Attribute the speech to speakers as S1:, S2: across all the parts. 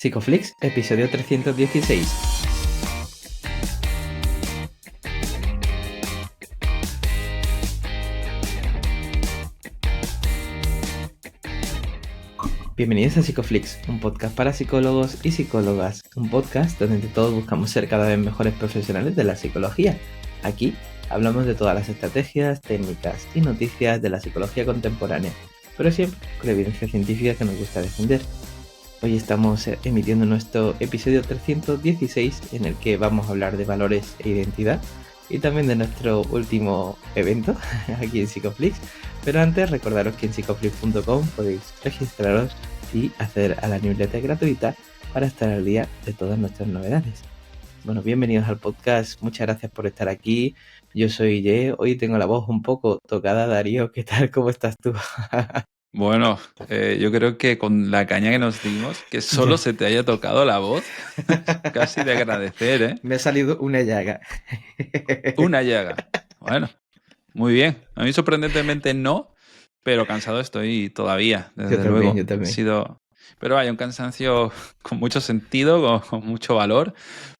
S1: Psicoflix, episodio 316. Bienvenidos a Psicoflix, un podcast para psicólogos y psicólogas, un podcast donde entre todos buscamos ser cada vez mejores profesionales de la psicología. Aquí hablamos de todas las estrategias, técnicas y noticias de la psicología contemporánea, pero siempre con evidencia científica que nos gusta defender. Hoy estamos emitiendo nuestro episodio 316 en el que vamos a hablar de valores e identidad y también de nuestro último evento aquí en Psicoflix. Pero antes recordaros que en psicoflix.com podéis registraros y acceder a la newsletter gratuita para estar al día de todas nuestras novedades. Bueno, bienvenidos al podcast, muchas gracias por estar aquí. Yo soy Ye, hoy tengo la voz un poco tocada. Darío, ¿qué tal? ¿Cómo estás tú?
S2: Bueno, yo creo que con la caña que nos dimos, que solo se te haya tocado la voz, casi de agradecer, ¿eh?
S1: Me ha salido una llaga.
S2: Una llaga. Bueno, muy bien. A mí sorprendentemente no, pero cansado estoy todavía, desde luego.
S1: Yo también.
S2: Ha sido... Pero vaya, un cansancio con mucho sentido, con mucho valor,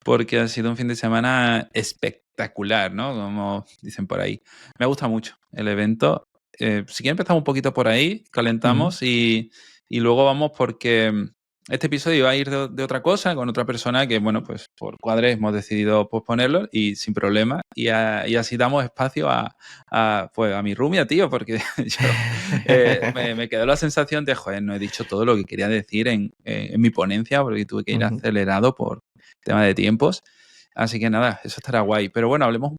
S2: porque ha sido un fin de semana espectacular, ¿no? Como dicen por ahí. Me gusta mucho el evento. Si quieren empezamos un poquito por ahí, calentamos y luego vamos porque este episodio va a ir de otra cosa, con otra persona que, bueno, pues por cuadres hemos decidido posponerlo y sin problema. Y así damos espacio pues a mi rumia, tío, porque yo me quedó la sensación de, joder, no he dicho todo lo que quería decir en mi ponencia porque tuve que ir acelerado por tema de tiempos. Así que nada, eso estará guay. Pero bueno, hablemos un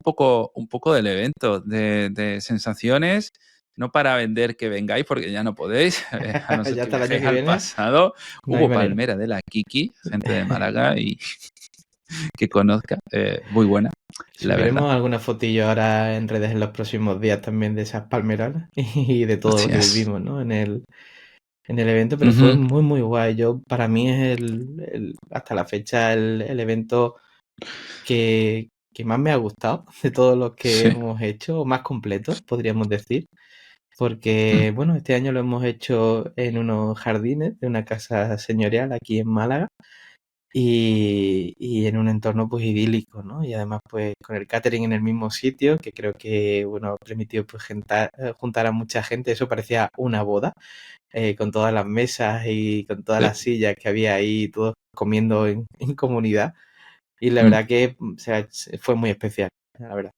S2: poco del evento, de sensaciones. No para vender que vengáis, porque ya no podéis. A no ser
S1: Ya
S2: que
S1: hasta el año
S2: viajéis
S1: que
S2: al
S1: viene.
S2: pasado.
S1: No hay
S2: Hubo
S1: manera.
S2: Palmera de la Kiki, gente de Málaga y que conozca. Muy buena, la
S1: Subiremos
S2: verdad.
S1: alguna fotillo ahora en redes en los próximos días también de esas palmeras y de todo lo que
S2: Hostias.
S1: vivimos, ¿no? En el evento, pero fue muy, muy guay. Para mí es hasta la fecha el evento que más me ha gustado de todos los que
S2: Sí.
S1: hemos hecho, o más completo, podríamos decir. Porque, bueno, este año lo hemos hecho en unos jardines de una casa señorial aquí en Málaga y en un entorno pues idílico, ¿no? Y además pues con el catering en el mismo sitio, que creo que, bueno, ha permitido pues juntar a mucha gente. Eso parecía una boda, con todas las mesas y con todas las sillas que había ahí, todos comiendo en comunidad. Y la verdad que fue muy especial, la verdad.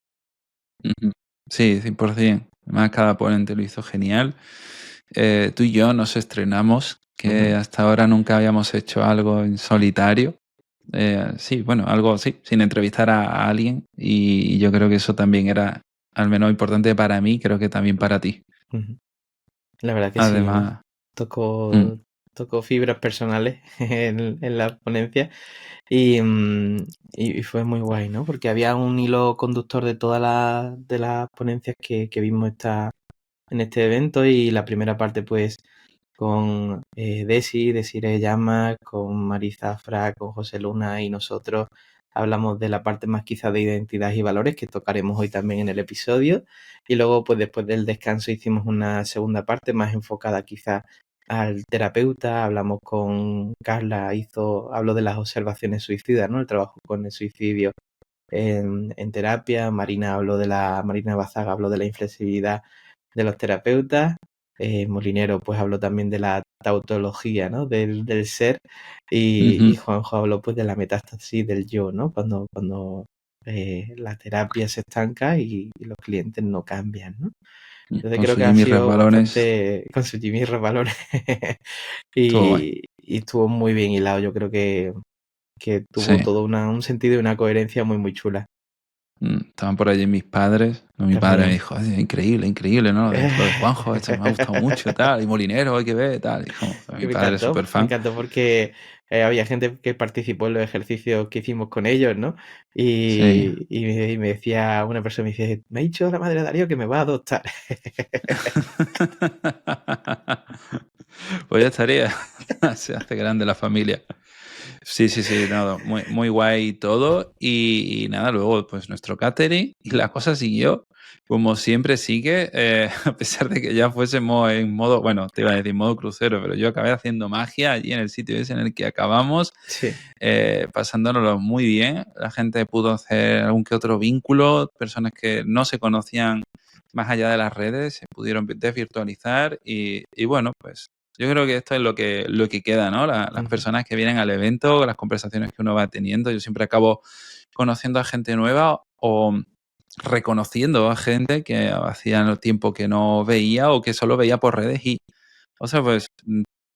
S2: Sí, 100%. Además, cada ponente lo hizo genial. Tú y yo nos estrenamos, que hasta ahora nunca habíamos hecho algo en solitario. Sí, bueno, algo así, sin entrevistar a alguien. Y yo creo que eso también era, al menos importante para mí, creo que también para ti.
S1: La verdad que
S2: Además,
S1: sí, tocó fibras personales en la ponencia y fue muy guay, ¿no? Porque había un hilo conductor de todas las ponencias que vimos en este evento, y la primera parte pues con Desiree Llamas, con Marisa Fra, con José Luna y nosotros hablamos de la parte más quizá de identidad y valores, que tocaremos hoy también en el episodio. Y luego pues después del descanso hicimos una segunda parte más enfocada quizá al terapeuta. Hablamos con Carla, habló de las observaciones suicidas, ¿no? El trabajo con el suicidio en terapia. Marina Bazaga habló de la inflexibilidad de los terapeutas. Molinero pues habló también de la tautología, ¿no? Del ser. Y Juanjo habló pues de la metástasis del yo, ¿no? Cuando la terapia se estanca y los clientes no cambian, ¿no? Entonces
S2: con
S1: creo
S2: sus
S1: que ha
S2: Jimmy
S1: sido
S2: resbalones,
S1: bastante con su Jimmy resbalones
S2: todo guay.
S1: y estuvo muy bien hilado. Yo creo que tuvo
S2: Sí.
S1: todo un sentido y una coherencia muy, muy chula.
S2: Estaban por allí mis padres. Mi padre me dijo, increíble, increíble, ¿no? Lo de Juanjo, esto me ha gustado mucho, tal. Y Molinero, hay que ver, tal. Y como, mi padre es súper
S1: Me
S2: fan.
S1: encantó porque había gente que participó en los ejercicios que hicimos con ellos, ¿no?
S2: Sí.
S1: Y me decía, una persona me dice, me ha dicho la madre de Darío que me va a adoptar.
S2: Pues ya estaría. Se hace grande la familia. Sí, no, muy, muy guay todo. Y nada, luego pues nuestro catering y la cosa siguió como siempre sigue, a pesar de que ya fuésemos en modo, bueno, te iba a decir modo crucero, pero yo acabé haciendo magia allí en el sitio ese en el que acabamos,
S1: Sí.
S2: pasándonos muy bien. La gente pudo hacer algún que otro vínculo, personas que no se conocían más allá de las redes, se pudieron desvirtualizar y bueno, pues yo creo que esto es lo que queda, ¿no? Las personas que vienen al evento, las conversaciones que uno va teniendo. Yo siempre acabo conociendo a gente nueva o reconociendo a gente que hacía tiempo que no veía o que solo veía por redes y, o sea, pues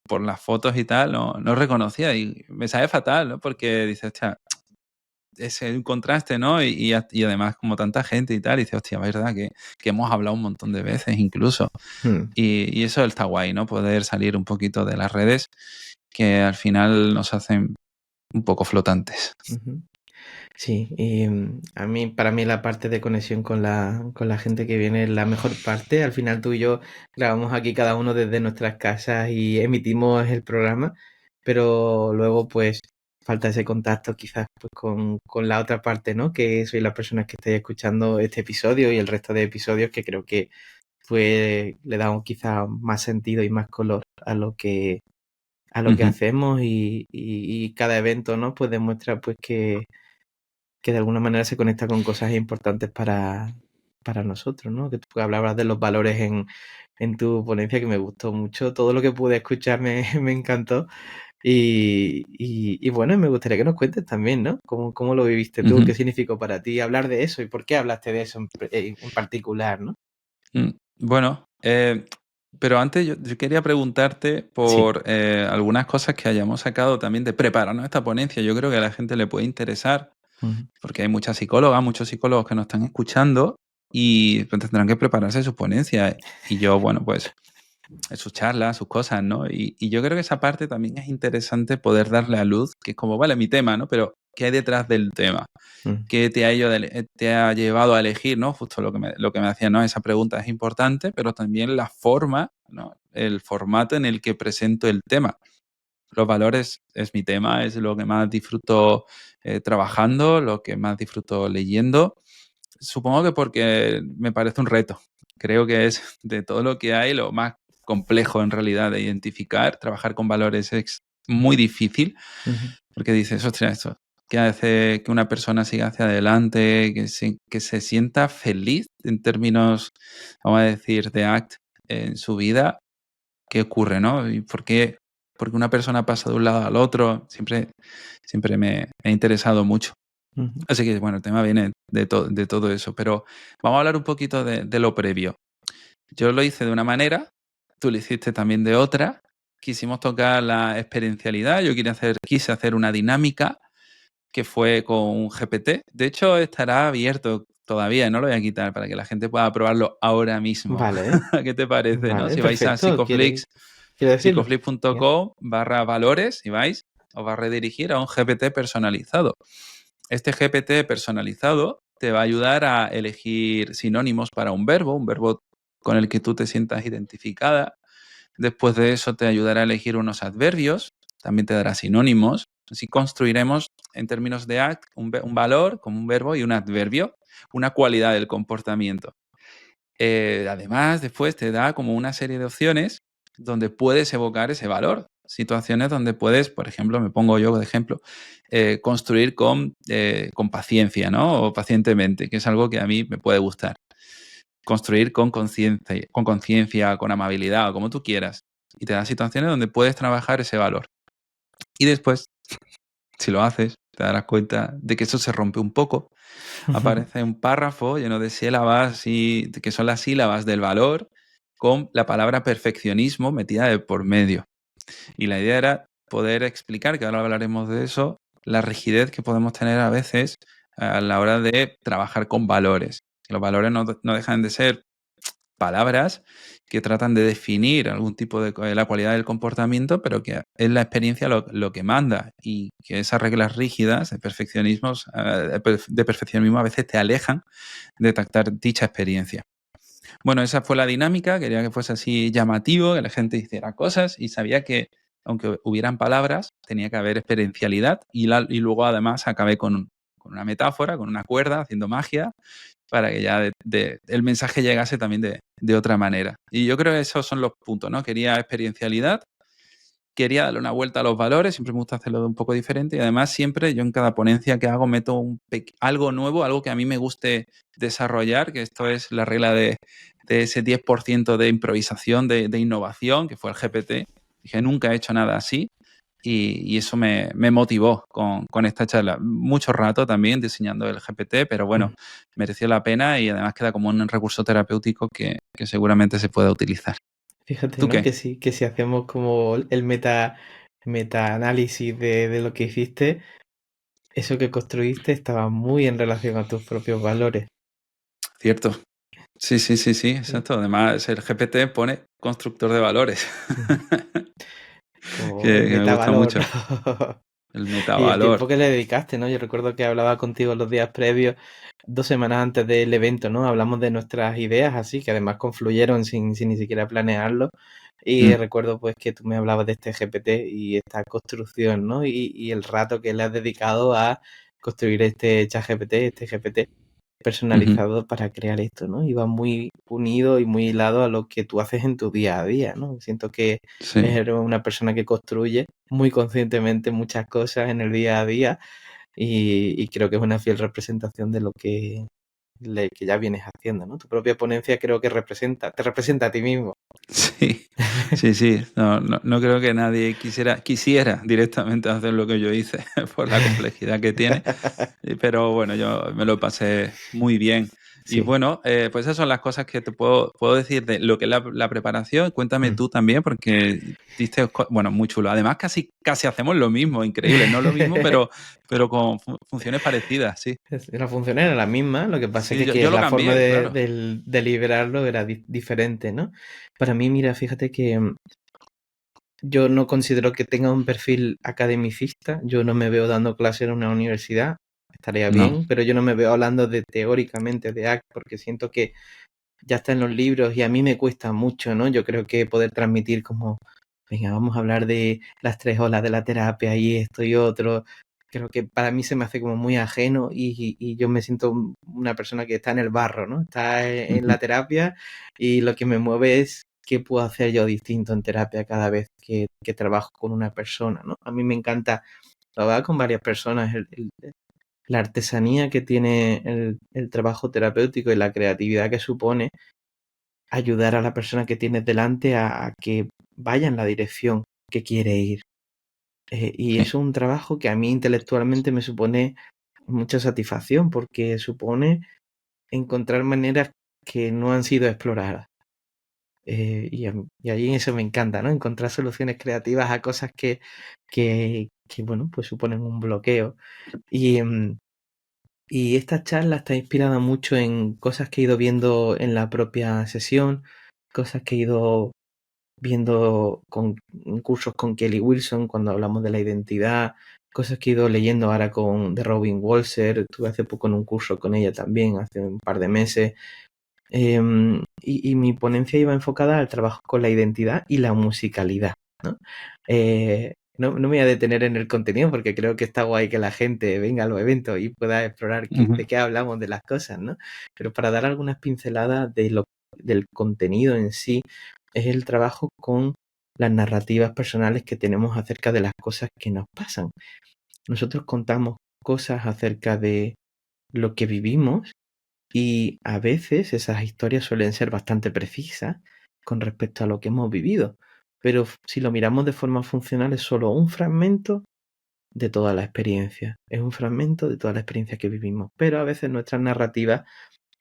S2: por las fotos y tal, no reconocía y me sabe fatal, ¿no? Porque dices, hostia, es un contraste, ¿no? Y además como tanta gente y tal, y dices, hostia, verdad que hemos hablado un montón de veces incluso. Y eso está guay, ¿no? Poder salir un poquito de las redes que al final nos hacen un poco flotantes.
S1: Sí, y para mí la parte de conexión con la gente que viene es la mejor parte. Al final tú y yo grabamos aquí cada uno desde nuestras casas y emitimos el programa, pero luego pues falta ese contacto quizás pues con la otra parte, ¿no? Que soy las personas que estáis escuchando este episodio y el resto de episodios que creo que pues le damos quizás más sentido y más color a lo que hacemos y cada evento, ¿no? Pues demuestra pues que de alguna manera se conecta con cosas importantes para nosotros, ¿no? Que tú hablabas de los valores en tu ponencia, que me gustó mucho. Todo lo que pude escuchar me encantó. Y bueno, me gustaría que nos cuentes también, ¿no? ¿Cómo lo viviste tú? ¿Qué significó para ti hablar de eso? ¿Y por qué hablaste de eso en particular, ¿no?
S2: Bueno, pero antes yo quería preguntarte
S1: Sí.
S2: por algunas cosas que hayamos sacado también de prepararnos esta ponencia. Yo creo que a la gente le puede interesar, porque hay muchas psicólogas, muchos psicólogos que nos están escuchando y pues, tendrán que prepararse su ponencia. Y yo, bueno, pues sus charlas, sus cosas, ¿no? Y yo creo que esa parte también es interesante poder darle a luz, que es como, vale, mi tema, ¿no? Pero ¿qué hay detrás del tema? ¿Qué te ha llevado a elegir, ¿no? Justo lo que me hacía, ¿no? Esa pregunta es importante, pero también la forma, ¿no? El formato en el que presento el tema. Los valores es mi tema, es lo que más disfruto trabajando, lo que más disfruto leyendo. Supongo que porque me parece un reto. Creo que es de todo lo que hay lo más complejo en realidad de identificar. Trabajar con valores es muy difícil porque dices, ostras, esto que hace que una persona siga hacia adelante, que se sienta feliz en términos, vamos a decir, de ACT en su vida. ¿Qué ocurre, no? ¿Y por qué? Porque una persona pasa de un lado al otro. Siempre me ha interesado mucho. Así que, bueno, el tema viene de todo eso. Pero vamos a hablar un poquito de lo previo. Yo lo hice de una manera, tú lo hiciste también de otra. Quisimos tocar la experiencialidad. Yo quise hacer una dinámica que fue con un GPT. De hecho, estará abierto todavía, no lo voy a quitar para que la gente pueda probarlo ahora mismo.
S1: Vale,
S2: ¿Qué te parece, no?
S1: vale,
S2: Si vais a
S1: perfecto. ¿Quieres decirlo? Bien.
S2: psicoflix.com/valores y vais, os va a redirigir a un GPT personalizado. Este GPT personalizado te va a ayudar a elegir sinónimos para un verbo con el que tú te sientas identificada. Después de eso te ayudará a elegir unos adverbios, también te dará sinónimos. Así construiremos en términos de ACT un valor como un verbo y un adverbio, una cualidad del comportamiento. Además, después te da como una serie de opciones donde puedes evocar ese valor. Situaciones donde puedes, por ejemplo, me pongo yo de ejemplo, construir con paciencia, ¿no? O pacientemente, que es algo que a mí me puede gustar. Construir con conciencia, con amabilidad, o como tú quieras. Y te da situaciones donde puedes trabajar ese valor. Y después, si lo haces, te darás cuenta de que eso se rompe un poco. Aparece un párrafo lleno de sílabas, que son las sílabas del valor, con la palabra perfeccionismo metida de por medio. Y la idea era poder explicar, que ahora hablaremos de eso, la rigidez que podemos tener a veces a la hora de trabajar con valores. Los valores no dejan de ser palabras que tratan de definir algún tipo de la cualidad del comportamiento, pero que es la experiencia lo que manda y que esas reglas rígidas de perfeccionismo a veces te alejan de captar dicha experiencia. Bueno, esa fue la dinámica, quería que fuese así llamativo, que la gente hiciera cosas y sabía que aunque hubieran palabras, tenía que haber experiencialidad y luego además acabé con una metáfora, con una cuerda, haciendo magia, para que ya el mensaje llegase también de otra manera. Y yo creo que esos son los puntos, ¿no? Quería experiencialidad, quería darle una vuelta a los valores, siempre me gusta hacerlo de un poco diferente y además siempre yo en cada ponencia que hago meto algo nuevo, algo que a mí me guste desarrollar, que esto es la regla de ese 10% de improvisación, de innovación, que fue el GPT. Dije, nunca he hecho nada así y eso me motivó con esta charla. Mucho rato también diseñando el GPT, pero bueno, mereció la pena y además queda como un recurso terapéutico que seguramente se pueda utilizar.
S1: Fíjate,
S2: ¿Tú
S1: ¿no?
S2: qué?
S1: Que si hacemos como el meta-análisis de lo que hiciste, eso que construiste estaba muy en relación a tus propios valores.
S2: Cierto. Sí, sí, sí, sí, exacto. Además, el GPT pone constructor de valores,
S1: Como el
S2: que me gusta
S1: metavalor,
S2: mucho.
S1: ¿no?
S2: El
S1: Y el
S2: metavalor.
S1: tiempo que le dedicaste, ¿no? Yo recuerdo que hablaba contigo los días previos, 2 semanas antes del evento, ¿no? Hablamos de nuestras ideas así, que además confluyeron sin ni siquiera planearlo. Y
S2: Mm,
S1: recuerdo pues que tú me hablabas de este GPT y esta construcción, ¿no? Y el rato que le has dedicado a construir este ChatGPT, este GPT
S2: ujú.
S1: personalizado para crear esto, ¿no? Y va muy unido y muy hilado a lo que tú haces en tu día a día, ¿no? Siento que
S2: Sí,
S1: eres una persona que construye muy conscientemente muchas cosas en el día a día y creo que es una fiel representación de lo que ya vienes haciendo, ¿no? Tu propia ponencia creo que te representa a ti mismo.
S2: sí, sí, sí. No, no, no creo que nadie quisiera directamente hacer lo que yo hice por la complejidad que tiene. Pero bueno, yo me lo pasé muy bien. Y
S1: Sí.
S2: bueno, pues esas son las cosas que te puedo decir de lo que es la preparación. Cuéntame
S1: Mm.
S2: tú también, porque diste, bueno, muy chulo. Además, casi hacemos lo mismo, increíble. No lo mismo, pero con funciones parecidas, sí.
S1: La función era la misma, lo que pasa
S2: Sí,
S1: que,
S2: yo lo
S1: la forma
S2: cambié, claro.
S1: de liberarlo era diferente, ¿no? Para mí, mira, fíjate que yo no considero que tenga un perfil academicista, yo no me veo dando clase en una universidad, estaría
S2: No.
S1: bien, pero yo no me veo hablando de teóricamente de ACT, porque siento que ya está en los libros y a mí me cuesta mucho, ¿no? Yo creo que poder transmitir como, venga, vamos a hablar de las 3 olas de la terapia y esto y otro, creo que para mí se me hace como muy ajeno y yo me siento una persona que está en el barro, ¿no? Está en
S2: Ujú.
S1: la terapia y lo que me mueve es qué puedo hacer yo distinto en terapia cada vez que trabajo con una persona, ¿no? A mí me encanta trabajar con varias personas, la artesanía que tiene el trabajo terapéutico y la creatividad que supone ayudar a la persona que tienes delante a que vaya en la dirección que quiere ir. Y
S2: Sí,
S1: es un trabajo que a mí intelectualmente me supone mucha satisfacción porque supone encontrar maneras que no han sido exploradas. Y allí eso me encanta, ¿no? Encontrar soluciones creativas a cosas que bueno, pues suponen un bloqueo. Y, y esta charla está inspirada mucho en cosas que he ido viendo en la propia sesión, cosas que he ido viendo en cursos con Kelly Wilson cuando hablamos de la identidad, cosas que he ido leyendo ahora de Robin Walser, estuve hace poco en un curso con ella también, hace un par de meses. Y mi ponencia iba enfocada al trabajo con la identidad y la musicalidad, ¿no? No me voy a detener en el contenido porque creo que está guay que la gente venga a los eventos y pueda explorar
S2: ujú,
S1: de qué hablamos de las cosas, ¿no? Pero para dar algunas pinceladas del contenido en sí, es el trabajo con las narrativas personales que tenemos acerca de las cosas que nos pasan. Nosotros contamos cosas acerca de lo que vivimos y a veces esas historias suelen ser bastante precisas con respecto a lo que hemos vivido. Pero si lo miramos de forma funcional es solo un fragmento de toda la experiencia. Es un fragmento de toda la experiencia que vivimos. Pero a veces nuestras narrativas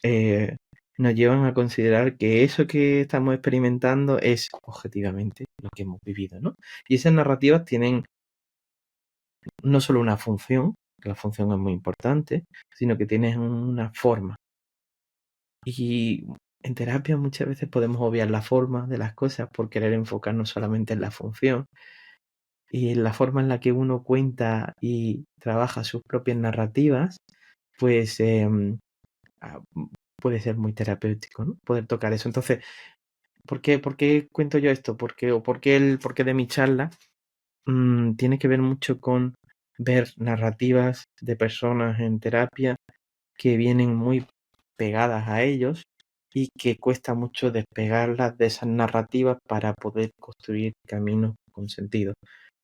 S1: eh, nos llevan a considerar que eso que estamos experimentando es objetivamente lo que hemos vivido, ¿no? Y esas narrativas tienen no solo una función, que la función es muy importante, sino que tienen una forma. Y en terapia muchas veces podemos obviar la forma de las cosas por querer enfocarnos solamente en la función. Y en la forma en la que uno cuenta y trabaja sus propias narrativas, pues ah, puede ser muy terapéutico, ¿no? Poder tocar eso. Entonces, por qué cuento yo esto? ¿Por qué de mi charla? tiene que ver mucho con ver narrativas de personas en terapia que vienen muy pegadas a ellos y que cuesta mucho despegarlas de esas narrativas para poder construir caminos con sentido.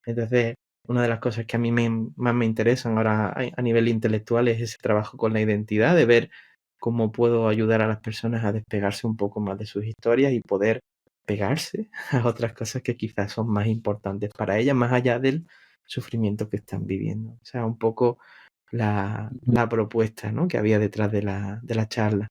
S1: Entonces, una de las cosas que a mí más me interesan ahora a nivel intelectual es ese trabajo con la identidad, de ver cómo puedo ayudar a las personas a despegarse un poco más de sus historias y poder pegarse a otras cosas que quizás son más importantes para ellas, más allá del sufrimiento que están viviendo. O sea, un poco la propuesta, ¿no?, que había detrás de la charla.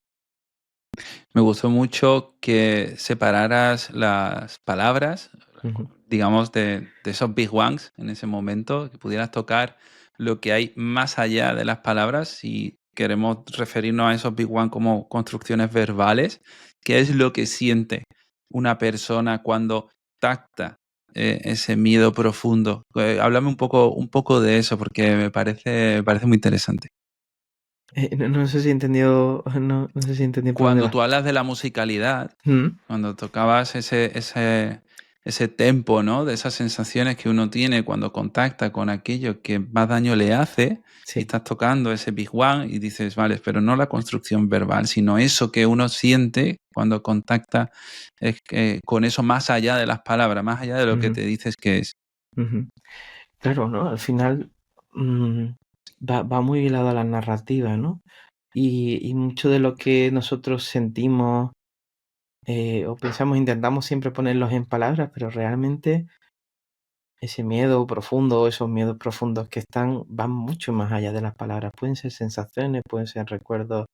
S2: Me gustó mucho que separaras las palabras,
S1: Ujú.
S2: digamos, de esos big ones en ese momento, que pudieras tocar lo que hay más allá de las palabras, si queremos referirnos a esos big one como construcciones verbales. ¿Qué es lo que siente una persona cuando tacta ese miedo profundo? Háblame un poco de eso, porque me parece muy interesante.
S1: No sé si he entendido, no sé si he entendido por dónde
S2: Cuando
S1: vas.
S2: tú hablas de la musicalidad,
S1: Mm,
S2: cuando tocabas ese tempo, ¿no? De esas sensaciones que uno tiene cuando contacta con aquello que más daño le hace, y
S1: sí.
S2: estás tocando ese big one y dices, vale, pero no la construcción verbal, sino eso que uno siente cuando contacta con eso más allá de las palabras, más allá de lo que
S1: Ujú,
S2: te dices que es.
S1: ujú. Claro, ¿no? Al final mm, va muy ligado a la narrativa, ¿no? Y mucho de lo que nosotros sentimos o pensamos, intentamos siempre ponerlos en palabras, pero realmente ese miedo profundo, esos miedos profundos que están, van mucho más allá de las palabras. Pueden ser sensaciones, pueden ser recuerdos,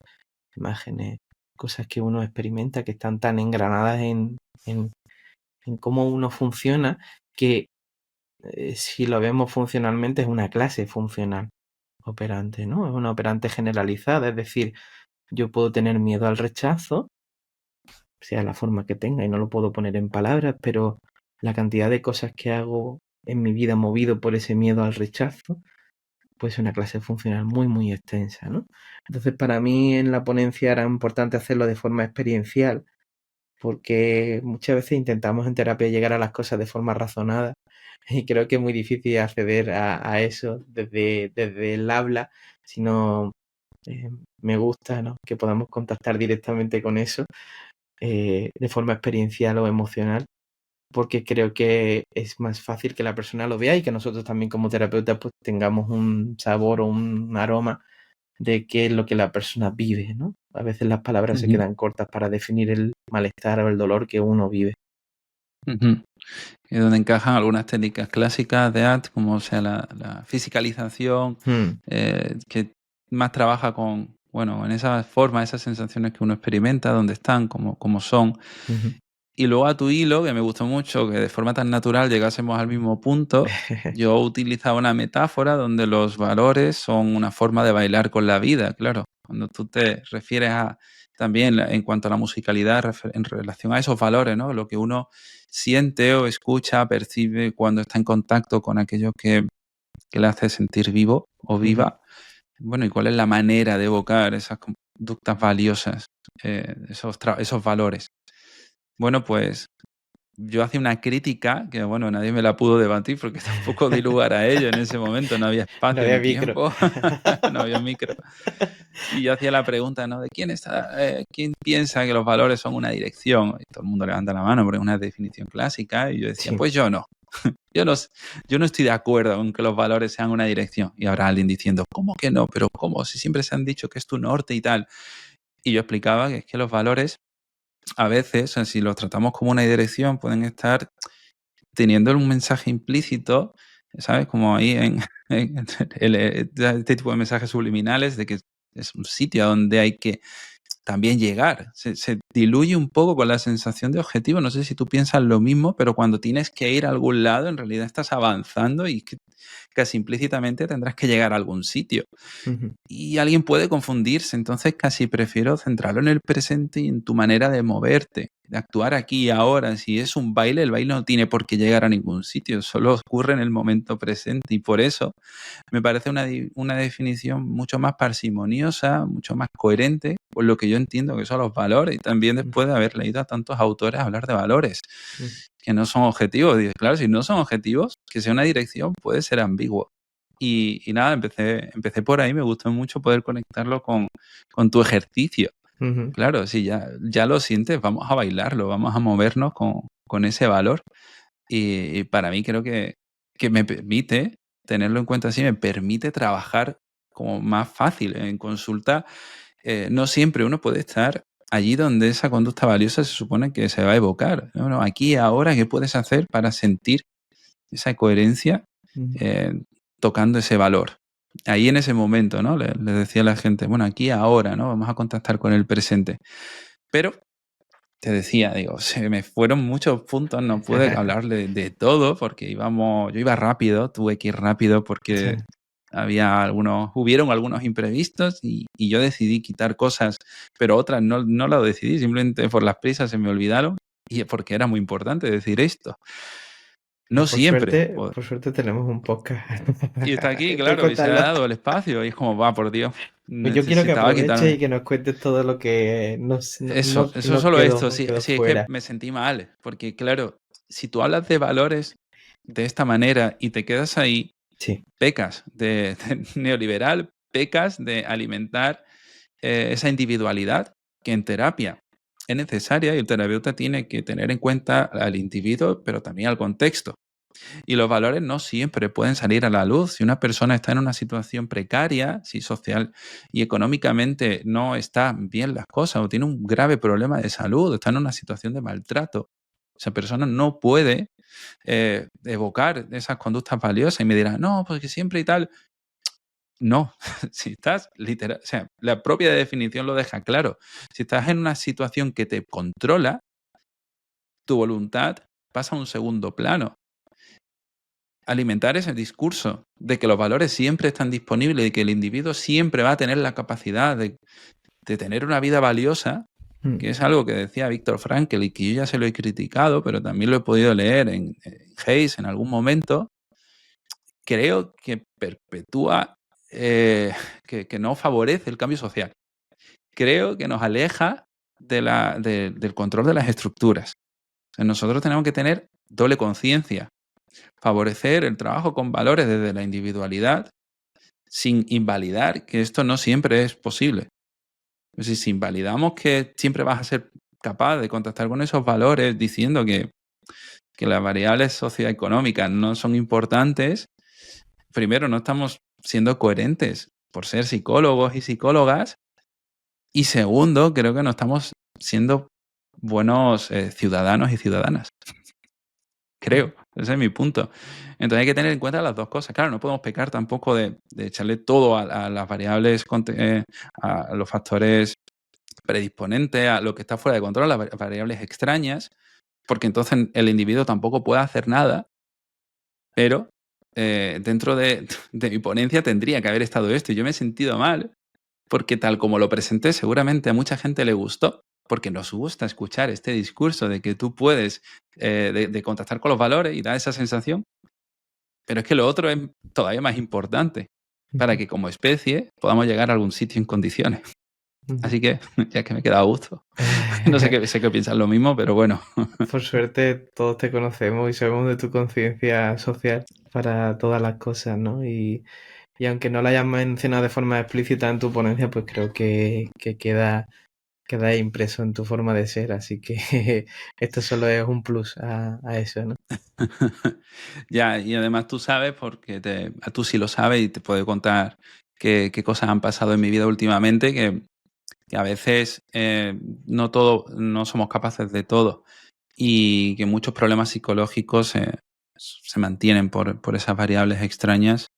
S1: imágenes, cosas que uno experimenta que están tan engranadas en, en cómo uno funciona que si lo vemos funcionalmente es una clase funcional operante, ¿no? Es una operante generalizada, es decir, yo puedo tener miedo al rechazo, sea la forma que tenga, y no lo puedo poner en palabras, pero la cantidad de cosas que hago en mi vida movido por ese miedo al rechazo, pues es una clase funcional muy, muy extensa, ¿no? Entonces, para mí en la ponencia era importante hacerlo de forma experiencial, porque muchas veces intentamos en terapia llegar a las cosas de forma razonada y creo que es muy difícil acceder a eso desde el habla, sino me gusta, ¿no?, que podamos contactar directamente con eso de forma experiencial o emocional, porque creo que es más fácil que la persona lo vea y que nosotros también como terapeutas pues tengamos un sabor o un aroma de qué es lo que la persona vive, ¿no? A veces las palabras se
S2: Ujú,
S1: quedan cortas para definir el malestar o el dolor que uno vive.
S2: ujú. Y donde encajan algunas técnicas clásicas de art, como sea la fisicalización,
S1: Mm,
S2: que más trabaja con, bueno, en esa forma, esas sensaciones que uno experimenta, dónde están, cómo son.
S1: ujú.
S2: Y luego a tu hilo, que me gustó mucho que de forma tan natural llegásemos al mismo punto, yo utilizaba una metáfora donde los valores son una forma de bailar con la vida, claro. Cuando tú te refieres a también en cuanto a la musicalidad en relación a esos valores, ¿no? Lo que uno siente o escucha, percibe cuando está en contacto con aquello que le hace sentir vivo o
S1: Ujú.
S2: viva. Bueno, ¿y cuál es la manera de evocar esas conductas valiosas, esos valores? Bueno, pues yo hacía una crítica que, bueno, nadie me la pudo debatir porque tampoco di lugar a ello en ese momento, no había
S1: No
S2: espacio
S1: había
S2: ni
S1: micro.
S2: tiempo, no había micro. Y yo hacía la pregunta, ¿no? ¿De quién piensa que los valores son una dirección? Y todo el mundo levanta la mano porque es una definición clásica. Y yo decía,
S1: Sí.
S2: pues yo no. Yo no, yo no estoy de acuerdo con que los valores sean una dirección. Y ahora alguien diciendo, ¿cómo que no? Pero ¿cómo? Si siempre se han dicho que es tu norte y tal. Y yo explicaba que es que los valores a veces, o sea, si los tratamos como una dirección, pueden estar teniendo un mensaje implícito, ¿sabes? Como ahí en este tipo de mensajes subliminales de que es un sitio a donde hay que también llegar. Se diluye un poco con la sensación de objetivo. No sé si tú piensas lo mismo, pero cuando tienes que ir a algún lado, en realidad estás avanzando y que casi implícitamente tendrás que llegar a algún sitio.
S1: Ujú,
S2: Y alguien puede confundirse, entonces casi prefiero centrarlo en el presente y en tu manera de moverte, de actuar aquí y ahora. Si es un baile, el baile no tiene por qué llegar a ningún sitio, solo ocurre en el momento presente y por eso me parece una definición mucho más parsimoniosa, mucho más coherente con lo que yo entiendo que son los valores y también después de haber leído a tantos autores hablar de valores
S1: Mm.
S2: que no son objetivos. Y claro, si no son objetivos, que sea una dirección puede ser ambiguo. Y nada, empecé por ahí, me gustó mucho poder conectarlo con tu ejercicio.
S1: Ujú.
S2: Claro, si ya lo sientes, vamos a bailarlo, vamos a movernos con ese valor. Y para mí creo que me permite tenerlo en cuenta así, me permite trabajar como más fácil en consulta. No siempre uno puede estar allí donde esa conducta valiosa se supone que se va a evocar. No, aquí, ahora, ¿qué puedes hacer para sentir esa coherencia
S1: Ujú.
S2: tocando ese valor? Ahí en ese momento, ¿no? Le decía a la gente, bueno, aquí, ahora, ¿no? Vamos a contactar con el presente. Pero te decía, digo, se me fueron muchos puntos, no pude hablarle de todo porque yo iba rápido, tuve que ir rápido porque
S1: Sí.
S2: hubieron algunos imprevistos y yo decidí quitar cosas, pero otras no lo decidí, simplemente por las prisas se me olvidaron y porque era muy importante decir esto. No siempre.
S1: Por suerte tenemos un podcast.
S2: Y está aquí,
S1: Puedes
S2: claro, y se ha
S1: contarlo.
S2: dado el espacio y es como, va, por Dios,
S1: Pues yo quiero que
S2: necesitaba
S1: aproveches y
S2: quitarme.
S1: que nos cuentes todo lo que
S2: Eso solo esto, sí,
S1: quedó
S2: sí, es que
S1: fuera.
S2: me sentí mal, porque claro, si tú hablas de valores de esta manera y te quedas ahí,
S1: Sí.
S2: pecas de neoliberal, pecas de alimentar esa individualidad que en terapia es necesaria y el terapeuta tiene que tener en cuenta al individuo, pero también al contexto. Y los valores no siempre pueden salir a la luz. Si una persona está en una situación precaria, si social y económicamente no están bien las cosas o tiene un grave problema de salud, o está en una situación de maltrato, esa persona no puede evocar esas conductas valiosas y me dirá, no, porque siempre y tal. No, si estás literal, o sea, la propia definición lo deja claro. Si estás en una situación que te controla, tu voluntad pasa a un segundo plano. Alimentar ese discurso de que los valores siempre están disponibles y que el individuo siempre va a tener la capacidad de tener una vida valiosa, que es algo que decía Víctor Frankl y que yo ya se lo he criticado, pero también lo he podido leer en Hayes en algún momento, creo que perpetúa, que no favorece el cambio social. Creo que nos aleja del control de las estructuras. O sea, nosotros tenemos que tener doble conciencia, favorecer el trabajo con valores desde la individualidad, sin invalidar que esto no siempre es posible. Es decir, si invalidamos que siempre vas a ser capaz de contactar con esos valores diciendo que las variables socioeconómicas no son importantes, primero no estamos siendo coherentes por ser psicólogos y psicólogas, y segundo, creo que no estamos siendo buenos ciudadanos y ciudadanas. Creo, ese es mi punto. Entonces hay que tener en cuenta las dos cosas. Claro, no podemos pecar tampoco de echarle todo a las variables, a los factores predisponentes, a lo que está fuera de control, a las variables extrañas, porque entonces el individuo tampoco puede hacer nada, pero dentro de mi ponencia tendría que haber estado esto. Y yo me he sentido mal, porque tal como lo presenté, seguramente a mucha gente le gustó, porque nos gusta escuchar este discurso de que tú puedes de contactar con los valores y da esa sensación, pero es que lo otro es todavía más importante para que como especie podamos llegar a algún sitio en condiciones. Así que ya que me he quedado a gusto. No sé sé que piensas lo mismo, pero bueno.
S1: Por suerte todos te conocemos y sabemos de tu conciencia social para todas las cosas, ¿no? Y aunque no la hayas mencionado de forma explícita en tu ponencia, pues creo que queda impreso en tu forma de ser, así que esto solo es un plus a eso, ¿no?
S2: Ya, y además tú sabes, porque tú sí lo sabes y te puedo contar qué cosas han pasado en mi vida últimamente, que a veces no somos capaces de todo y que muchos problemas psicológicos se mantienen por esas variables extrañas,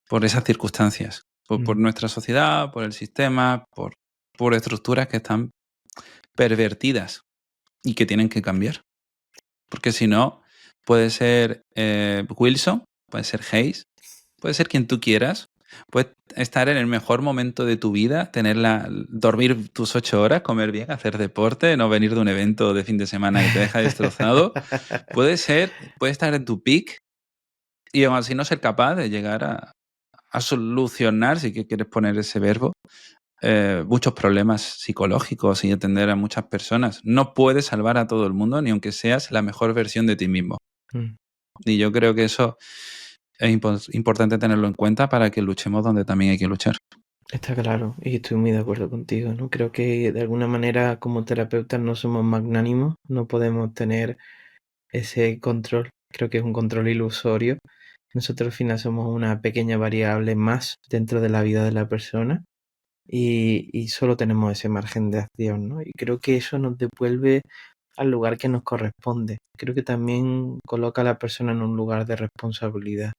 S2: por esas circunstancias, por nuestra sociedad, por el sistema, por estructuras que están pervertidas y que tienen que cambiar. Porque si no, puede ser Wilson, puede ser Hayes, puede ser quien tú quieras, puedes estar en el mejor momento de tu vida, dormir tus 8 horas, comer bien, hacer deporte, no venir de un evento de fin de semana que te deja destrozado. Puede estar en tu peak y aún así no ser capaz de llegar a solucionar, si quieres poner ese verbo, muchos problemas psicológicos y atender a muchas personas. No puedes salvar a todo el mundo, ni aunque seas la mejor versión de ti mismo.
S1: Mm.
S2: Y yo creo que eso es importante tenerlo en cuenta para que luchemos donde también hay que luchar.
S1: Está claro, y estoy muy de acuerdo contigo, ¿no? Creo que de alguna manera como terapeutas no somos magnánimos, no podemos tener ese control, creo que es un control ilusorio. Nosotros al final somos una pequeña variable más dentro de la vida de la persona y solo tenemos ese margen de acción, ¿no? Y creo que eso nos devuelve al lugar que nos corresponde. Creo que también coloca a la persona en un lugar de responsabilidad.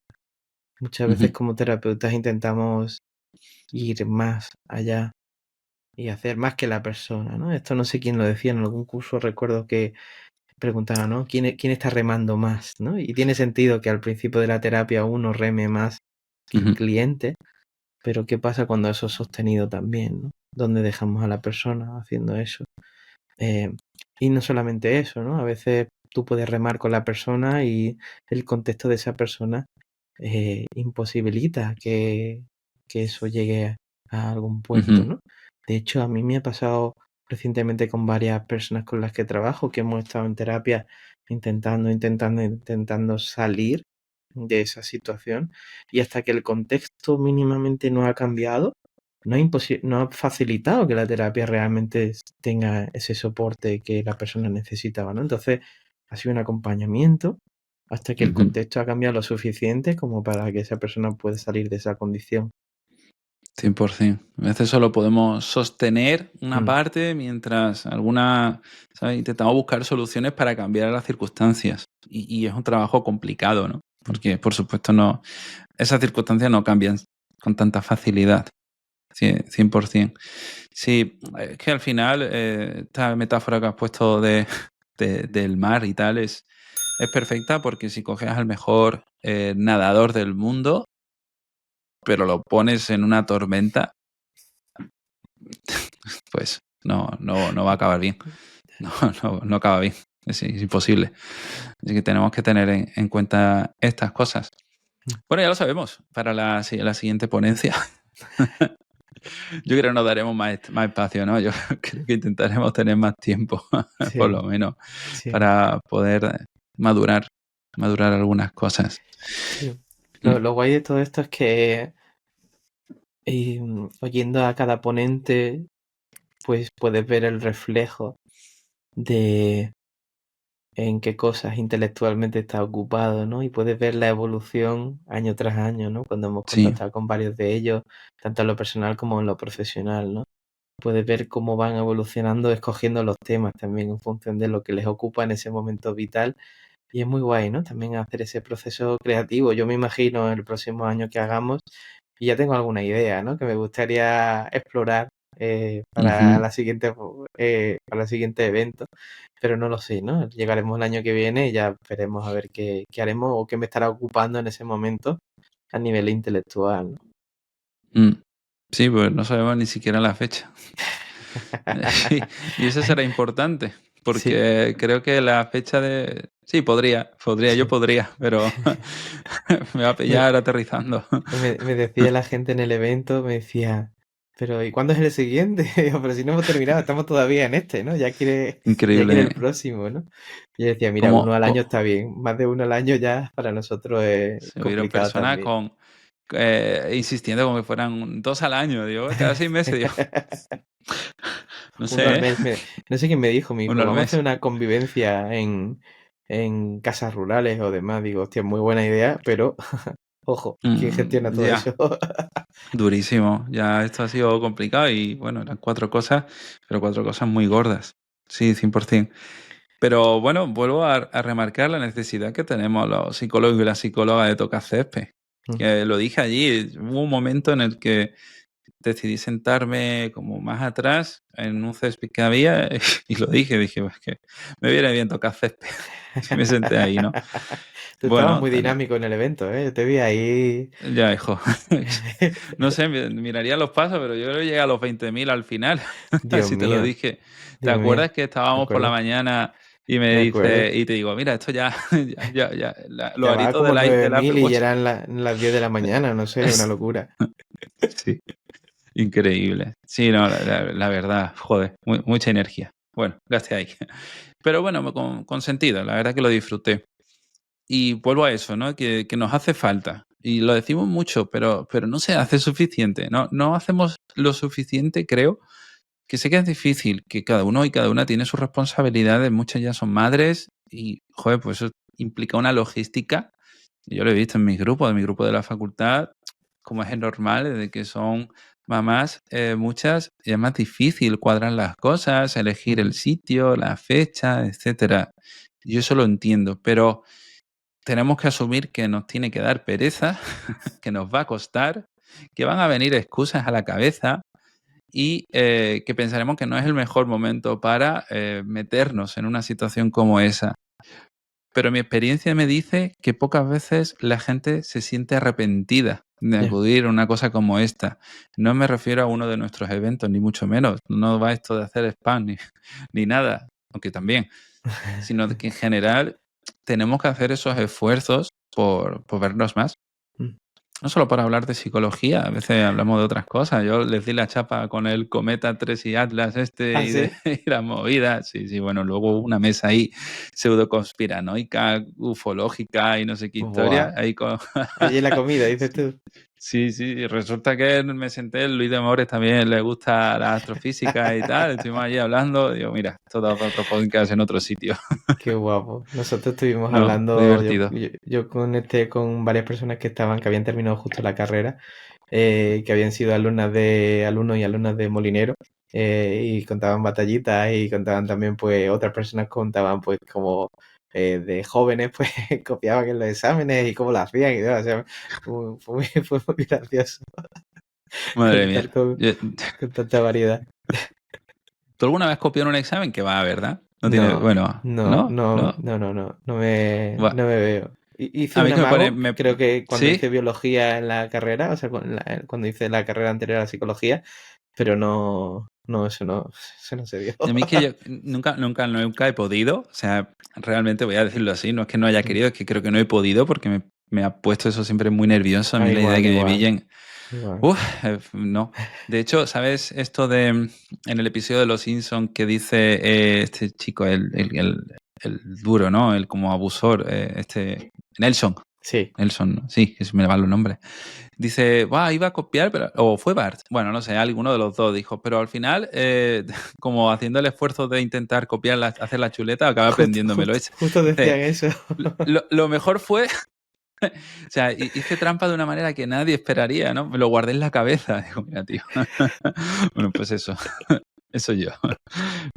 S1: Muchas veces como terapeutas intentamos ir más allá y hacer más que la persona, ¿no? Esto no sé quién lo decía en algún curso, recuerdo que preguntaba, ¿no? ¿Quién está remando más, ¿no? Y tiene sentido que al principio de la terapia uno reme más que el cliente, pero ¿qué pasa cuando eso es sostenido también, ¿no? ¿Dónde dejamos a la persona haciendo eso? Y no solamente eso, ¿no? A veces tú puedes remar con la persona y el contexto de esa persona imposibilita que eso llegue a algún puerto, ¿no? De hecho, a mí me ha pasado recientemente con varias personas con las que trabajo, que hemos estado en terapia intentando salir de esa situación y hasta que el contexto mínimamente no ha cambiado, no ha facilitado que la terapia realmente tenga ese soporte que la persona necesitaba, ¿no? Entonces, ha sido un acompañamiento hasta que el contexto ha cambiado lo suficiente como para que esa persona pueda salir de esa condición.
S2: 100%. A veces solo podemos sostener una parte mientras ¿sabes? Intentamos buscar soluciones para cambiar las circunstancias. Y es un trabajo complicado, ¿no? Porque, por supuesto, esas circunstancias no cambian con tanta facilidad. 100%. Sí, es que al final esta metáfora que has puesto del mar y tal es perfecta porque si coges al mejor nadador del mundo, pero lo pones en una tormenta, pues no va a acabar bien. No acaba bien. Es imposible. Así que tenemos que tener en cuenta estas cosas. Bueno, ya lo sabemos para la siguiente ponencia. Yo creo que nos daremos más espacio, ¿no? Yo creo que intentaremos tener más tiempo, por lo menos, para poder madurar algunas cosas.
S1: Sí. Lo guay de todo esto es que oyendo a cada ponente, pues puedes ver el reflejo de en qué cosas intelectualmente está ocupado, ¿no? Y puedes ver la evolución año tras año, ¿no? Cuando hemos
S2: Sí.
S1: contactado con varios de ellos, tanto en lo personal como en lo profesional, ¿no? Puedes ver cómo van evolucionando, escogiendo los temas también en función de lo que les ocupa en ese momento vital. Y es muy guay, ¿no? También hacer ese proceso creativo. Yo me imagino el próximo año que hagamos, y ya tengo alguna idea, ¿no? Que me gustaría explorar para la siguiente evento, pero no lo sé, ¿no? Llegaremos el año que viene y ya veremos a ver qué haremos o qué me estará ocupando en ese momento a nivel intelectual, ¿no?
S2: Sí, pues no sabemos ni siquiera la fecha. Y eso será importante, porque creo que la fecha de... Sí, yo podría, pero me va a pillar aterrizando.
S1: Me decía la gente en el evento, me decía, pero ¿y cuándo es el siguiente? Digo, pero si no hemos terminado, estamos todavía en este, ¿no? Ya quiere
S2: Increíble.
S1: el próximo, ¿no? Y yo decía, mira, uno al año está bien, más de uno al año ya para nosotros es
S2: hubieron
S1: complicado
S2: personas
S1: también.
S2: insistiendo como que fueran 2 al año, digo, cada 6 meses, digo. No
S1: Uno al
S2: sé,
S1: mes, no sé quién me dijo, me dijo,
S2: uno al
S1: vamos a hacer
S2: mes.
S1: una convivencia en casas rurales o demás. Digo, hostia, muy buena idea, pero ojo, ¿quién gestiona todo
S2: Ya,
S1: eso?
S2: durísimo. Ya esto ha sido complicado y bueno, eran 4 cosas, pero 4 cosas muy gordas. Sí, 100%. Pero bueno, vuelvo a remarcar la necesidad que tenemos los psicólogos y las psicólogas de tocar césped. Que lo dije allí, hubo un momento en el que decidí sentarme como más atrás en un césped que había y lo dije, pues que me viene bien tocar césped. Y me senté ahí, ¿no?
S1: Tú estabas
S2: Bueno,
S1: muy dinámico en el evento, ¿eh? Yo te vi ahí.
S2: ya, hijo. No sé, miraría los pasos, pero yo creo que llegué a los 20.000 al final.
S1: Dios
S2: Si te lo
S1: mío,
S2: dije. ¿Te
S1: Dios mío,
S2: acuerdas que
S1: me
S2: estábamos por la
S1: acuerdo,
S2: mañana y me
S1: me
S2: dice,
S1: acuerdo.
S2: y te digo, mira, esto ya, los
S1: Llevaba
S2: aritos
S1: como
S2: de
S1: 9.000
S2: Apple
S1: y
S2: Watch.
S1: ya eran las 10 de la mañana, no sé, una locura.
S2: Sí. Increíble. Sí, no, la verdad, joder, mucha energía. Bueno, gasté ahí. Pero bueno, con sentido, la verdad que lo disfruté. Y vuelvo a eso, ¿no? Que nos hace falta. Y lo decimos mucho, pero no se hace suficiente. No hacemos lo suficiente, creo, que sé que es difícil, que cada uno y cada una tiene sus responsabilidades. Muchas ya son madres y, joder, pues eso implica una logística. Yo lo he visto en mi grupo de la facultad, como es normal, de que son mamás, muchas, y es más difícil cuadrar las cosas, elegir el sitio, la fecha, etcétera. Yo eso lo entiendo, pero tenemos que asumir que nos tiene que dar pereza, que nos va a costar, que van a venir excusas a la cabeza y que pensaremos que no es el mejor momento para meternos en una situación como esa. Pero mi experiencia me dice que pocas veces la gente se siente arrepentida de
S1: Ya.
S2: acudir a una cosa como esta. No me refiero a uno de nuestros eventos, ni mucho menos. No va esto de hacer spam ni nada, aunque también, sino de que en general tenemos que hacer esos esfuerzos por vernos más.
S1: Mm.
S2: No solo para hablar de psicología, a veces hablamos de otras cosas. Yo les di la chapa con el Cometa 3 y Atlas
S1: ¿Ah,
S2: y de
S1: sí?
S2: y las movidas. Sí, bueno, luego hubo una mesa ahí pseudo conspiranoica, ufológica y no sé qué historia.
S1: Buah.
S2: Ahí con...
S1: Allí en la comida, dices tú.
S2: Sí, y resulta que me senté, Luis de Mores también le gusta la astrofísica y tal. Estuvimos allí hablando. Digo, mira, esto da para otro podcast en otro sitio.
S1: Qué guapo. Nosotros estuvimos
S2: No, fue
S1: hablando,
S2: divertido.
S1: yo conecté con varias personas que habían terminado justo la carrera, que habían sido alumnos y alumnas de Molinero, y contaban batallitas y contaban también, pues, otras personas contaban, pues, como de jóvenes, pues, copiaban en los exámenes y cómo lo hacían y todo. O sea, fue muy gracioso
S2: Madre
S1: contar
S2: mía.
S1: con tanta variedad.
S2: ¿Tú alguna vez copió en un examen? Que va, ¿verdad? No tiene,
S1: No,
S2: bueno,
S1: no,
S2: ¿no?
S1: no,
S2: No.
S1: no, no, no, no me veo. Hice
S2: A mí
S1: un
S2: que me pone,
S1: amago, creo que cuando
S2: ¿sí?
S1: hice biología en la carrera, o sea, cuando hice la carrera anterior a la psicología, pero eso no se dio.
S2: A mí que yo nunca he podido, o sea, realmente voy a decirlo así, no es que no haya querido, es que creo que no he podido porque me ha puesto eso siempre muy nervioso. A
S1: Ah,
S2: mí la idea de
S1: igual,
S2: que me
S1: igual,
S2: pillen,
S1: igual.
S2: uf, no. De hecho, ¿sabes esto de en el episodio de Los Simpson que dice este chico, el duro, ¿no? El como abusor, Nelson.
S1: Sí,
S2: Nelson, ¿no? Sí, que se me van los nombres. Dice, iba a copiar, pero, o fue Bart, bueno, no sé, alguno de los dos dijo, pero al final, como haciendo el esfuerzo de intentar copiar, hacer la chuleta, acaba aprendiéndomelo.
S1: justo
S2: Dice,
S1: decían eso.
S2: lo mejor fue, o sea, hice trampa de una manera que nadie esperaría, ¿no? Me lo guardé en la cabeza. Digo, mira, tío. Bueno, pues eso yo,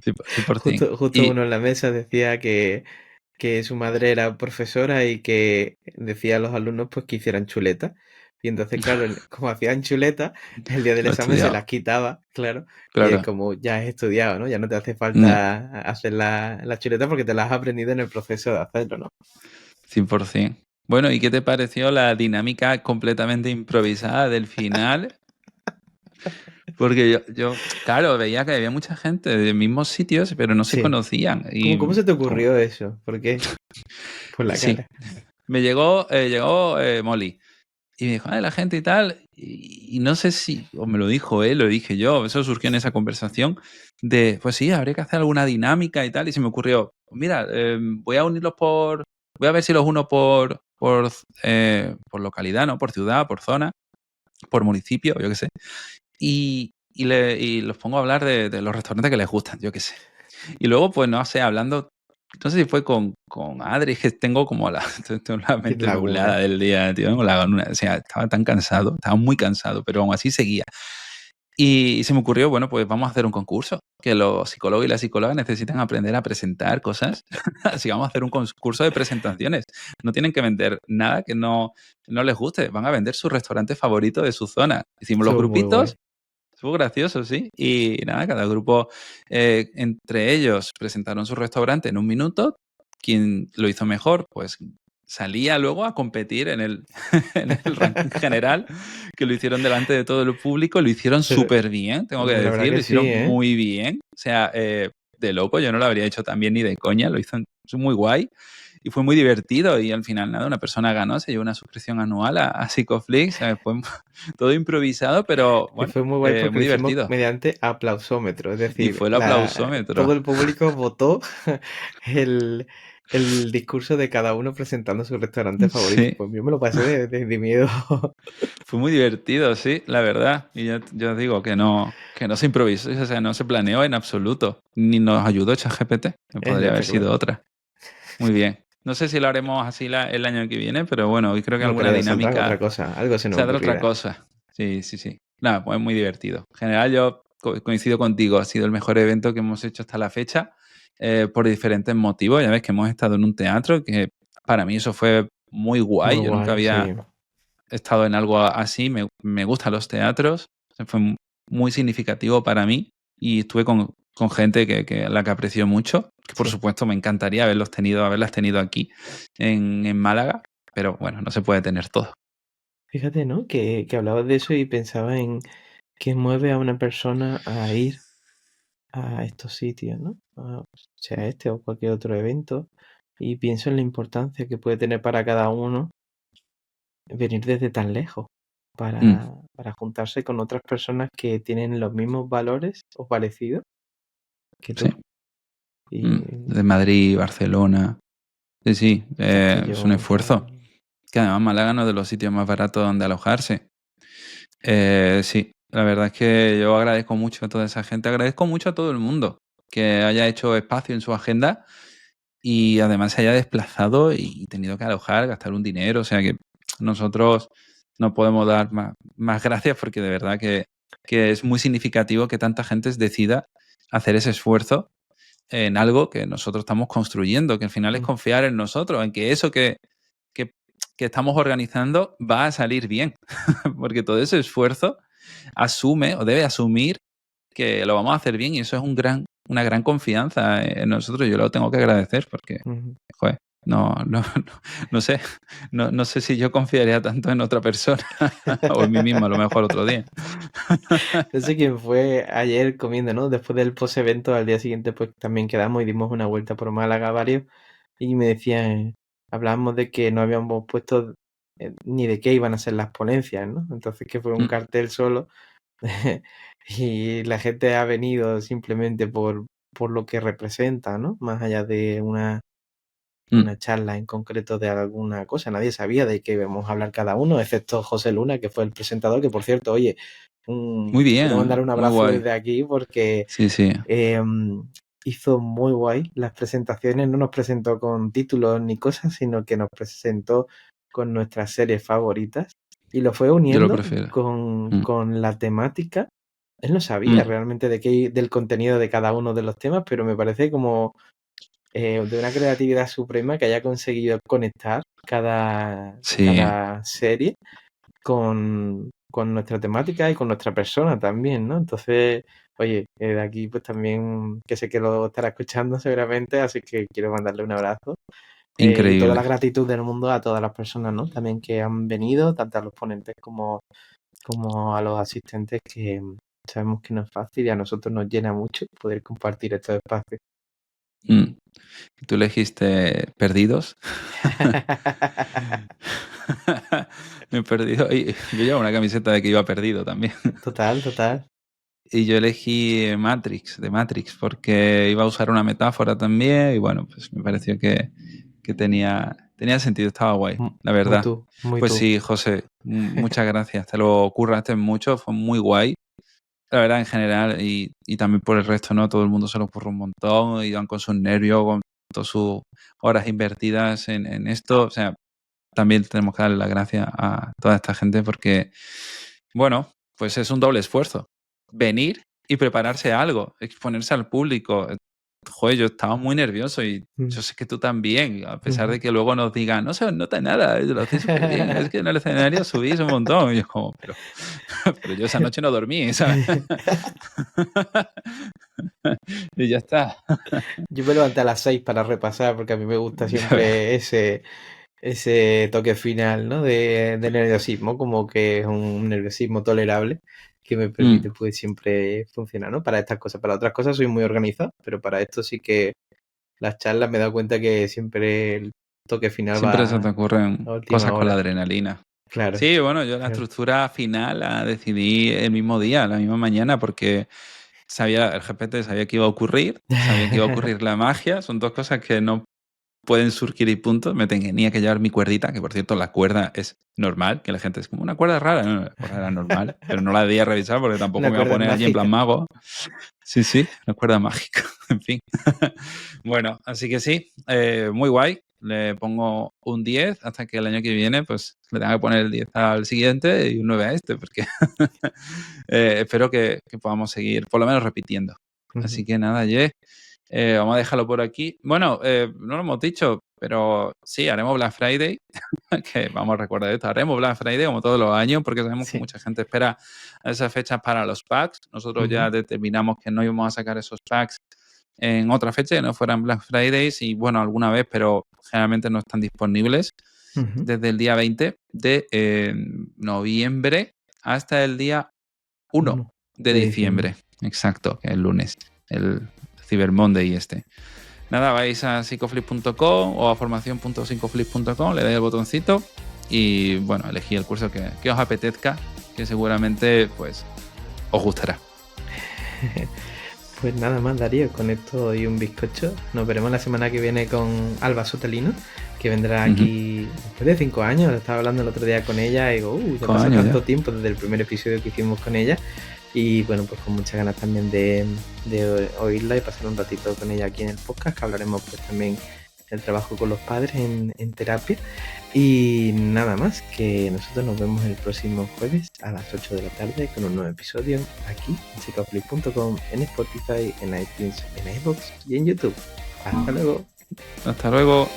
S2: 100%.
S1: Justo
S2: Y,
S1: uno en la mesa decía que su madre era profesora y que decía a los alumnos pues que hicieran chuletas. Y entonces, claro, como hacían chuletas, el día del
S2: lo he
S1: examen se las
S2: estudiado,
S1: quitaba, claro. Y es
S2: claro,
S1: como, ya has estudiado, ¿no? Ya no te hace
S2: no,
S1: falta hacer la chuleta porque te las has aprendido en el proceso de hacerlo, ¿no?
S2: 100%. Bueno, ¿y qué te pareció la dinámica completamente improvisada del final? Porque yo, claro, veía que había mucha gente de mismos sitios, pero no se
S1: Sí.
S2: conocían.
S1: ¿Cómo se te
S2: Como-
S1: ocurrió eso? ¿Por qué? Por la
S2: sí,
S1: cara.
S2: me llegó Molly y me dijo, la gente y tal, y no sé si, o me lo dijo él, lo dije yo, eso surgió en esa conversación de, pues sí, habría que hacer alguna dinámica y tal, y se me ocurrió, mira, voy a unirlos voy a ver si los uno por localidad, ¿no? Por ciudad, por zona, por municipio, yo qué sé. Y los pongo a hablar de los restaurantes que les gustan, yo qué sé. Y luego, pues no sé, hablando, no sé si fue con Adri, que tengo como tengo la
S1: Tienes
S2: mente nublada
S1: laguna.
S2: del día, tío, o sea, estaba tan cansado, estaba muy cansado, pero aún así seguía. Y se me ocurrió, bueno, pues vamos a hacer un concurso, que los psicólogos y las psicólogas necesitan aprender a presentar cosas, así que vamos a hacer un concurso de presentaciones. No tienen que vender nada que no les guste, van a vender su restaurante favorito de su zona. Hicimos los
S1: Estuvo muy guay.
S2: grupitos. Estuvo gracioso, sí. Y nada, cada grupo, entre ellos, presentaron su restaurante en un minuto. Quien lo hizo mejor, pues salía luego a competir en el, en el ranking general, que lo hicieron delante de todo el público. Lo hicieron
S1: Pero
S2: súper bien, tengo que
S1: la verdad
S2: decir, lo
S1: que sí,
S2: hicieron
S1: ¿eh?
S2: muy bien. O sea, de loco, yo no lo habría hecho tan bien ni de coña, lo hizo muy guay. y fue muy divertido. Y al final, nada, una persona ganó, se llevó una suscripción anual a Psicoflix. Fue todo improvisado, pero
S1: Y
S2: bueno,
S1: fue muy guay porque
S2: muy
S1: lo hicimos
S2: divertido.
S1: mediante aplausómetro, es
S2: Y
S1: decir,
S2: fue el
S1: todo
S2: aplausómetro.
S1: el público votó el, el discurso de cada uno presentando su restaurante favorito.
S2: Sí,
S1: Pues yo me lo pasé de miedo.
S2: fue muy divertido, sí, la verdad. Y yo digo que no se improvisó, o sea, no se planeó en absoluto. Ni nos ayudó ChatGPT, que podría haber
S1: Espectacular.
S2: sido otra. Muy bien. No sé si lo haremos así el año que viene, pero bueno, hoy creo que
S1: No
S2: alguna
S1: creo, saldrá otra
S2: dinámica
S1: cosa, algo se nos
S2: saldrá otra
S1: ocurrirá.
S2: cosa. Sí, sí, sí. Nada, pues muy divertido. En general, yo coincido contigo, ha sido el mejor evento que hemos hecho hasta la fecha, por diferentes motivos. Ya ves que hemos estado en un teatro, que para mí eso fue muy
S1: Muy
S2: guay. Yo nunca
S1: guay, sí.
S2: había estado en algo así, me gustan los teatros, fue muy significativo para mí y estuve con gente a la que aprecio mucho, que por
S1: Sí.
S2: supuesto me encantaría haberlas tenido aquí en Málaga, pero bueno, no se puede tener todo.
S1: Fíjate, ¿no? Que hablabas de eso y pensaba en qué mueve a una persona a ir a estos sitios, ¿no? Sea este o cualquier otro evento. Y pienso en la importancia que puede tener para cada uno venir desde tan lejos
S2: Mm,
S1: para juntarse con otras personas que tienen los mismos valores o parecidos que
S2: sí,
S1: tú. Y
S2: de Madrid, Barcelona, sí, sí, es un
S1: Castellón,
S2: esfuerzo,
S1: tal.
S2: que además Málaga no es de los sitios más baratos donde alojarse. Sí, la verdad es que yo agradezco mucho a toda esa gente, agradezco mucho a todo el mundo que haya hecho espacio en su agenda y además se haya desplazado y tenido que alojar, gastar un dinero. O sea que nosotros no podemos dar más gracias porque de verdad que es muy significativo que tanta gente decida hacer ese esfuerzo en algo que nosotros estamos construyendo, que al final es
S1: Mm,
S2: confiar en nosotros, en que eso que, que estamos organizando va a salir bien, porque todo ese esfuerzo asume o debe asumir que lo vamos a hacer bien y eso es una gran confianza en nosotros. Yo lo tengo que agradecer porque,
S1: ujú.
S2: joder, no sé, no sé si yo confiaría tanto en otra persona o en mí mismo a lo mejor otro día.
S1: No sé quién fue ayer comiendo, ¿no? Después del post-evento, al día siguiente, pues también quedamos y dimos una vuelta por Málaga varios. Y me decían, hablábamos de que no habíamos puesto ni de qué iban a ser las ponencias, ¿no? Entonces que fue un
S2: Mm,
S1: cartel solo y la gente ha venido simplemente por lo que representa, ¿no? Más allá de
S2: mm.
S1: una charla en concreto de alguna cosa. Nadie sabía de qué íbamos a hablar cada uno, excepto José Luna, que fue el presentador, que por cierto, oye,
S2: Muy
S1: quiero
S2: bien,
S1: mandar un
S2: muy
S1: abrazo
S2: guay.
S1: desde aquí porque
S2: Sí, sí.
S1: hizo muy guay las presentaciones, no nos presentó con títulos ni cosas, sino que nos presentó con nuestras series favoritas y lo fue
S2: Yo lo
S1: uniendo
S2: prefiero. Mm,
S1: con la temática. Él no sabía
S2: mm.
S1: realmente del contenido de cada uno de los temas, pero me parece como de una creatividad suprema que haya conseguido conectar
S2: Sí,
S1: cada serie con nuestra temática y con nuestra persona también, ¿no? Entonces, oye, de aquí pues también, que sé que lo estará escuchando seguramente, así que quiero mandarle un abrazo. Y toda la
S2: increíble.
S1: gratitud del mundo a todas las personas, ¿no? También que han venido, tanto a los ponentes como a los asistentes, que sabemos que no es fácil y a nosotros nos llena mucho poder compartir estos espacios.
S2: Mm. ¿Tú elegiste Perdidos? Me he perdido. Y yo llevo una camiseta de que iba perdido también.
S1: Total, total.
S2: Y yo elegí Matrix, de Matrix, porque iba a usar una metáfora también y bueno, pues me pareció que tenía sentido, estaba guay, la
S1: Muy
S2: verdad.
S1: tú, muy
S2: Pues
S1: tú.
S2: sí, José, muchas gracias, te lo curraste mucho, fue muy guay, la verdad en general y también por el resto, ¿no? Todo el mundo se lo ocurrió un montón, iban con sus nervios, con todas sus horas invertidas en esto, o sea, también tenemos que darle las gracias a toda esta gente porque, bueno, pues es un doble esfuerzo. Venir y prepararse algo, exponerse al público. Joder, yo estaba muy nervioso y
S1: Mm,
S2: yo sé que tú también, a pesar
S1: ujú.
S2: de que luego nos digan, no se os nota nada, lo hacéis súper bien, es que en el escenario subís un montón. Y yo como, pero yo esa noche no dormí, ¿sabes? Y ya está.
S1: Yo me levanté a las 6 para repasar porque a mí me gusta
S2: Ya ves.
S1: siempre ese toque final, ¿no? De nerviosismo, como que es un nerviosismo tolerable que me permite
S2: Mm,
S1: pues siempre funcionar, ¿no? Para estas cosas. Para otras cosas soy muy organizado, pero para esto sí que las charlas me he dado cuenta que siempre toque final
S2: Siempre se te
S1: va
S2: ocurren
S1: a última
S2: cosas con la
S1: hora.
S2: adrenalina.
S1: Claro,
S2: Sí, bueno, yo la
S1: claro.
S2: estructura final la decidí el mismo día, la misma mañana, porque el GPT sabía que iba a ocurrir, sabía que iba a ocurrir la magia, son dos cosas que no pueden surgir y punto. Me tenía que llevar mi cuerdita, que por cierto la cuerda es normal, que la gente es como una cuerda rara, no, la cuerda era normal, pero no la debía revisar porque tampoco
S1: Una
S2: me iba a
S1: cuerda
S2: poner allí en plan
S1: mágica.
S2: mago. Sí, sí, una cuerda mágica, en fin. Bueno, así que sí, muy guay. Le pongo un 10 hasta que el año que viene pues le tenga que poner el 10 al siguiente y un 9 a este, porque espero que podamos seguir por lo menos repitiendo. Así
S1: Ujú.
S2: que nada, vamos a dejarlo por aquí. Bueno, no lo hemos dicho, pero sí, haremos Black Friday, que vamos a recordar esto, haremos Black Friday como todos los años, porque sabemos que
S1: Sí.
S2: mucha gente espera esas fechas para los packs. Nosotros
S1: Ujú,
S2: ya determinamos que no íbamos a sacar esos packs en otra fecha, que no fueran Black Fridays, y bueno, alguna vez, pero generalmente no están disponibles
S1: ujú.
S2: desde el día 20 de noviembre hasta el día 1
S1: 1
S2: de
S1: de diciembre.
S2: diciembre. Exacto, que es el lunes, el Cyber Monday este. Nada, vais a psicoflip.com o a formación.psicoflip.com, le dais el botoncito y bueno, elegí el curso que os apetezca, que seguramente pues os gustará.
S1: Pues nada más, Darío, con esto y un bizcocho. Nos veremos la semana que viene con Alba Sotelino, que vendrá
S2: Ujú.
S1: aquí después de 5 años. Estaba hablando el otro día con ella y digo, ya
S2: Con
S1: pasa
S2: años
S1: tanto
S2: ya.
S1: tiempo desde el primer episodio que hicimos con ella. Y bueno, pues con muchas ganas también de oírla y pasar un ratito con ella aquí en el podcast, que hablaremos pues también del trabajo con los padres en terapia. Y nada más, que nosotros nos vemos el próximo jueves a las 8 de la tarde con un nuevo episodio aquí en psicoflip.com, en Spotify, en iTunes, en iVoox y en YouTube. Hasta luego.
S2: Hasta luego.